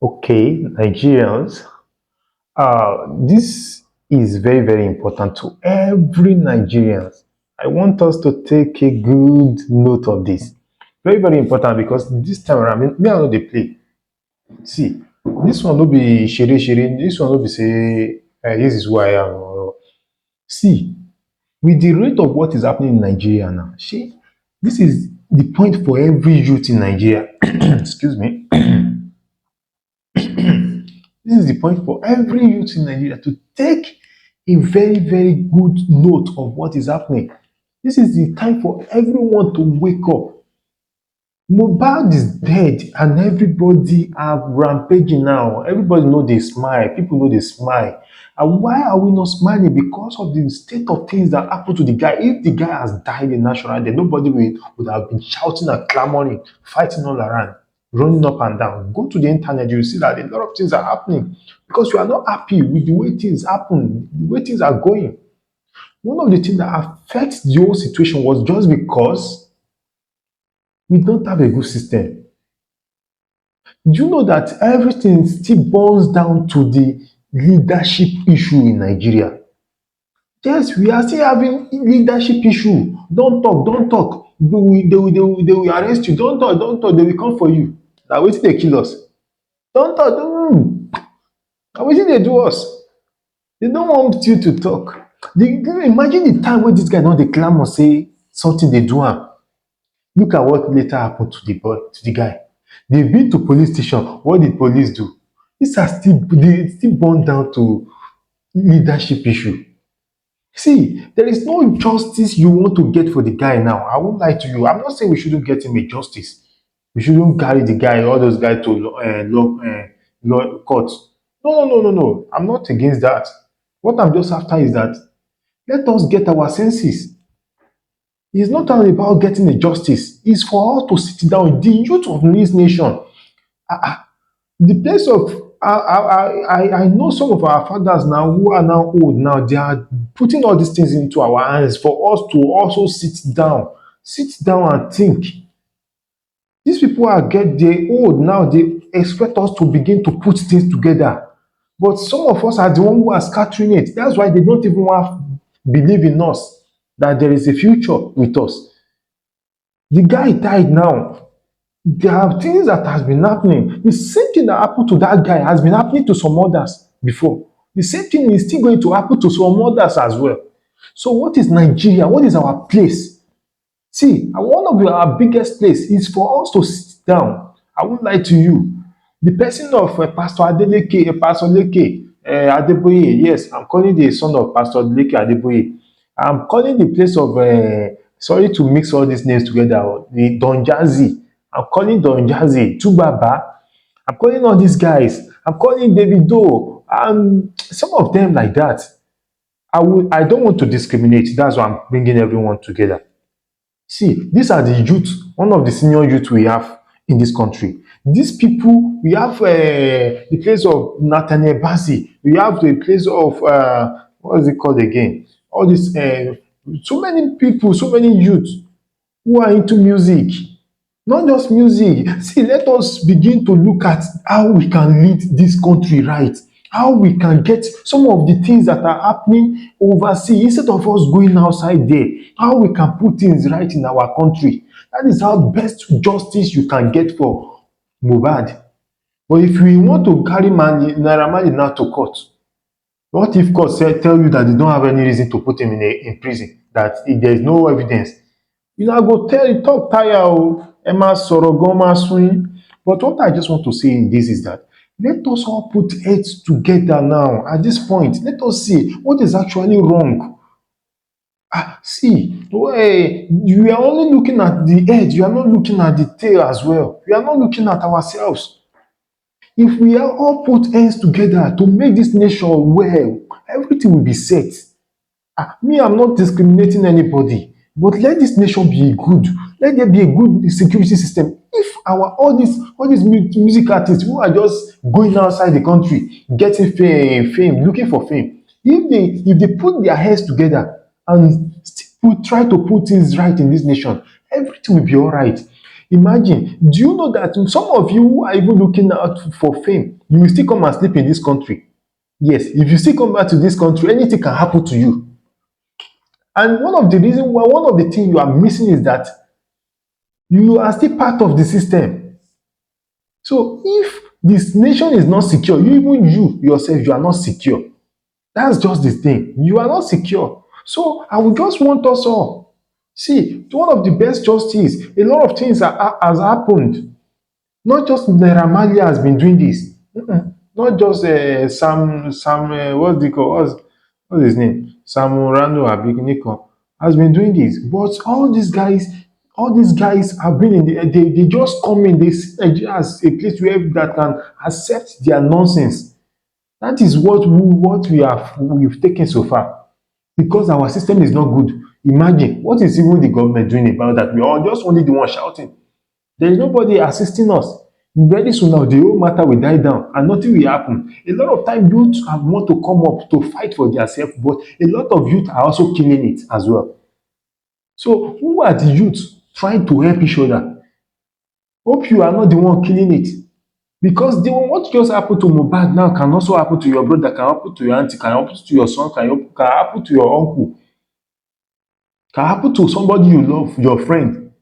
Okay, Nigerians, this is very, very important to every Nigerian. I want us to take a good note of this. Very, very important because this time around, me I know dey play. See, this one no be shere shere, this one no be say this is who I am. See, with the rate of what is happening in Nigeria now, shey, this is the point for every youth in Nigeria. Excuse me. This is the point for every youth in Nigeria to take a very, very good note of what is happening. This is the time for everyone to wake up. Mohbad is dead and everybody are rampaging now. Everybody know dey smile, people know dey smile. And why are we not smiling? Because of the state of things that happened to the guy. If the guy has died a natural death, nobody would have been shouting and clamoring, fighting all around, running up and down. Go to the internet, you will see that a lot of things are happening because you are not happy with the way things happen, the way things are going. One of the things that affects the whole situation was just because we don't have a good system. Do you know that everything still boils down to the leadership issue in Nigeria? Yes, we are still having leadership issue. Don't talk, don't talk. They will arrest you. Don't talk. They will come for you. Na wetin dey kill us. Don't talk. Don't. Na wetin dey do us. They don't want you to talk. Imagine the time wey this guy don dey clamour say something dey do am. Look at what later happened to the boy, to the guy. They've been to police station. What did police do? These are still they still born down to leadership issue. See, there is no justice you want to get for the guy now. I won't lie to you. I'm not saying we shouldn't get him a justice. We shouldn't carry the guy, all those guys to law court. No. I'm not against that. What I'm just after is that let us get our senses. It's not all about getting a justice. It's for us to sit down, the youth of this nation. The place of I know some of our fathers now who are now old now, they are putting all these things into our hands for us to also sit down and think. These people are get they old now, they expect us to begin to put things together. But some of us are the one who are scattering it. That's why they don't even want believe in us that there is a future with us. The guy died now. There are things that has been happening. The same thing that happened to that guy has been happening to some others before. The same thing is still going to happen to some others as well. So what is Nigeria? What is our place? See, one of our biggest place is for us to sit down. I won't lie to you. The person of Pastor Adeleke, Pastor Leke, Adeboye, yes, I'm calling the son of Pastor Leke Adeboye. I'm calling the place of, sorry to mix all these names together, the Don Jazzy. I'm calling Don Jazzy, Tubaba. I'm calling all these guys. I'm calling Davido, and some of them like that. I don't want to discriminate. That's why I'm bringing everyone together. See, these are the youth, one of the senior youth we have in this country. These people, we have the place of Nathaniel Bassey, we have the place of, what is it called again? All these, so many people, so many youth who are into music. Not just music. See, let us begin to look at how we can lead this country right. How we can get some of the things that are happening overseas instead of us going outside there. How we can put things right in our country. That is how best justice you can get for Mohbad. But if we want to carry Naira Marley now to court, what if court tell you that they don't have any reason to put him in prison, that if there is no evidence? You now go talk tire o, ẹ máa sọ̀rọ̀ gan máa sún yín. But what I just want to say in this is that let us all put heads together now at this point. Let us see what is actually wrong. See, you are only looking at the head, you are not looking at the tail as well. We are not looking at ourselves. If we are all put hands together to make this nation well, everything will be set. Me, I'm not discriminating anybody, but let this nation be good. Let there be a good security system. If all these music artists who are just going outside the country, getting fame, looking for fame, if they put their heads together and still try to put things right in this nation, everything will be all right. Imagine, do you know that some of you are even looking out for fame? You will still come and sleep in this country. Yes, if you still come back to this country, anything can happen to you. And one of the reasons why, one of the things you are missing is that you are still part of the system. So if this nation is not secure, you, even you yourself, you are not secure. That's just the thing. You are not secure. So I would just want us all. See, one of the best justice, a lot of things has happened. Not just Naira Marley has been doing this. Not just Sam, what's the call? What's his name? Sam Rando Abikiniko has been doing this. But all these guys have been in they just come in, they see Nigeria as a place where that can accept their nonsense. That is what we've taken so far. Because our system is not good. Imagine what is even the government doing about that? We are just only the one shouting. There is nobody assisting us. Very soon now, the whole matter will die down and nothing will happen. A lot of time, youth want to come up to fight for themselves, but a lot of youth are also killing it as well. So, who are the youth trying to help each other? Hope you are not the one killing it. Because what just happened to Mohbad now can also happen to your brother, can happen to your auntie, can happen to your son, can happen to your uncle, can happen to somebody you love, your friend.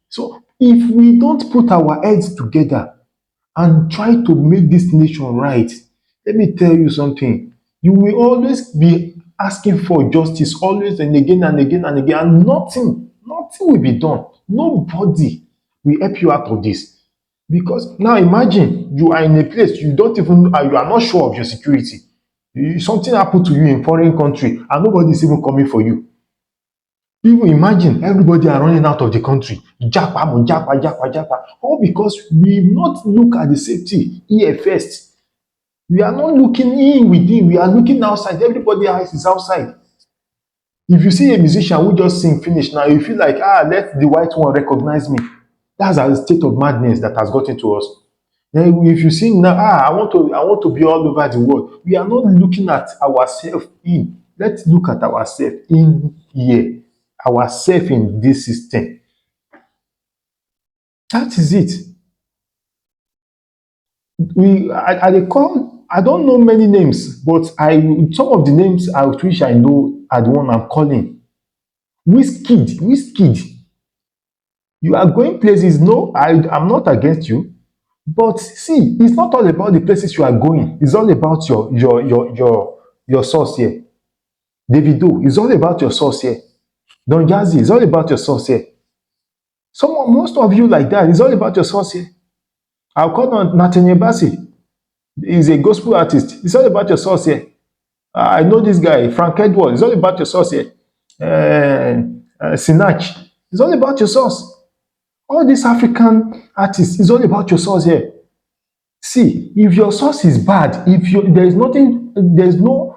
So, if we don't put our heads together and try to make this nation right, let me tell you something. You will always be asking for justice, always and again and again and again, and nothing will be done. Nobody will help you out of this. Because now imagine you are in a place you don't even you are not sure of your security. Something happened to you in foreign country and nobody is even coming for you. Even imagine everybody are running out of the country. Japa, mo japa, japa, japa. All because we not look at the safety here first. We are not looking in within, we are looking outside. Everybody else is outside. If you see a musician who just sing finish now, you feel like, let the white one recognize me. That's a state of madness that has gotten to us. Then if you sing now, I want to be all over the world. We are not looking at ourselves in. Let's look at ourselves in here, ourselves in this system. That is it. I dey call, I don't know many names, but I some of the names I which I know are the one I'm calling. Wizkid, you are going places. No, I'm not against you, but see, it's not all about the places you are going. It's all about your source here. Davido, it's all about your source here. Don Jazzy, it's all about your source here. Most of you like that, it's all about your source here. I'll call on Nathaniel Bassey. He's a gospel artist. It's all about your source here. I know this guy, Frank Edward. It's all about your source here. Sinach. It's all about your source. All these African artists, it's all about your source here. See, if your source is bad, if you there is nothing, there's no,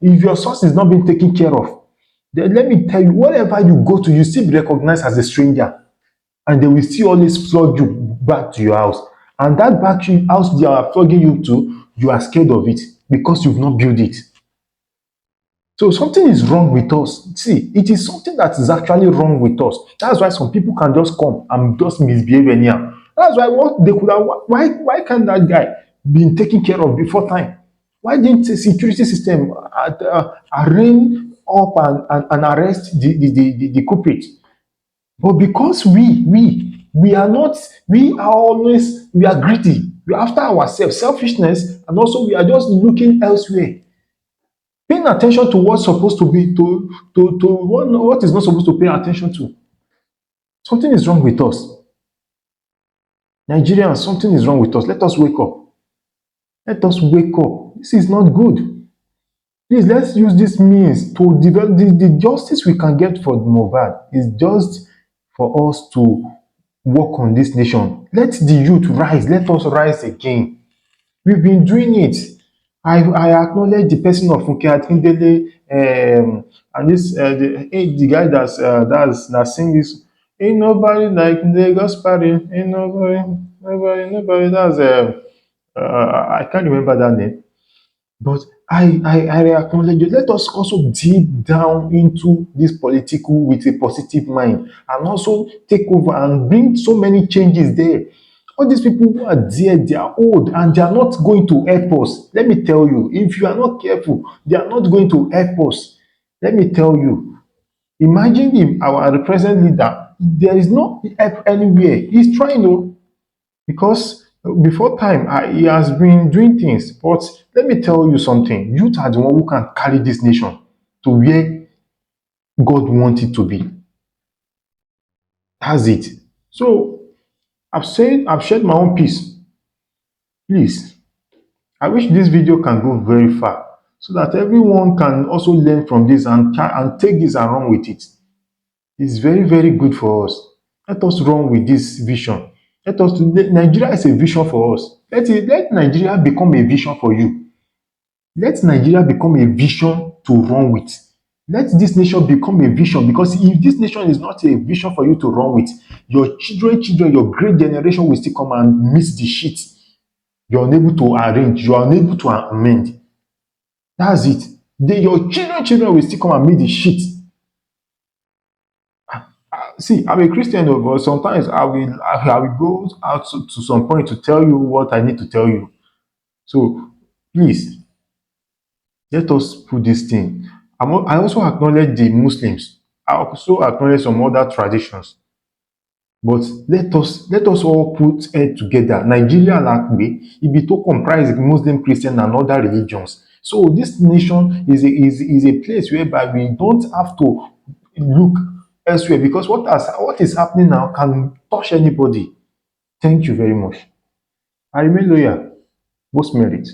if your source is not being taken care of, then let me tell you, wherever you go to, you still be recognized as a stranger, and they will still always flog you back to your house. And that back to house they are flogging you to, you are scared of it because you've not built it. So something is wrong with us. See, it is something that is actually wrong with us. That's why some people can just come and just misbehave anyhow. That's why what they could have. Why can't that guy been taken care of before time? Why didn't the security system arraign up and arrest the culprit? But because we are not, we are greedy. We are after ourselves, selfishness, and also we are just looking elsewhere. Paying attention to what's supposed to be to what is not supposed to pay attention to. Something is wrong with us. Nigerians, something is wrong with us. Let us wake up. Let us wake up. This is not good. Please, let's use this means to develop the justice we can get for Mohbad is just for us to work on this nation. Let the youth rise. Let us rise again. We've been doing it. I acknowledge the person of Funke Akindele and this the guy that sing this. Ain't nobody like Lagos party. Ain't nobody. That's I can't remember that name. But I acknowledge it. Let us also deep down into this political with a positive mind and also take over and bring so many changes there. All these people who are there, they are old and they are not going to help us. Let me tell you, if you are not careful, they are not going to help us. Let me tell you, imagine if our present leader, there is no help anywhere. He's trying to, because before time he has been doing things, but let me tell you something, youth are the one who can carry this nation to where God wants it to be. That's it. So I've shared my own piece. Please, I wish this video can go very far so that everyone can also learn from this and take this and run with it. It's very, very good for us. Let us run with this vision. Nigeria is a vision for us. Let Nigeria become a vision for you. Let Nigeria become a vision to run with. Let this nation become a vision, because if this nation is not a vision for you to run with, your children, your great generation will still come and miss the shit. You're unable to arrange, you're unable to amend. That's it. Your children will still come and meet the shit. See, I'm a Christian, though, but sometimes I will go out to some point to tell you what I need to tell you. So please, let us put this thing. I also acknowledge the Muslims. I also acknowledge some other traditions. But let us all put head together. Nigeria Lakbe, it be to comprise Muslim, Christian, and other religions. So this nation is a place whereby we don't have to look elsewhere, because what is happening now can touch anybody. Thank you very much. I remain loyal. Most merit.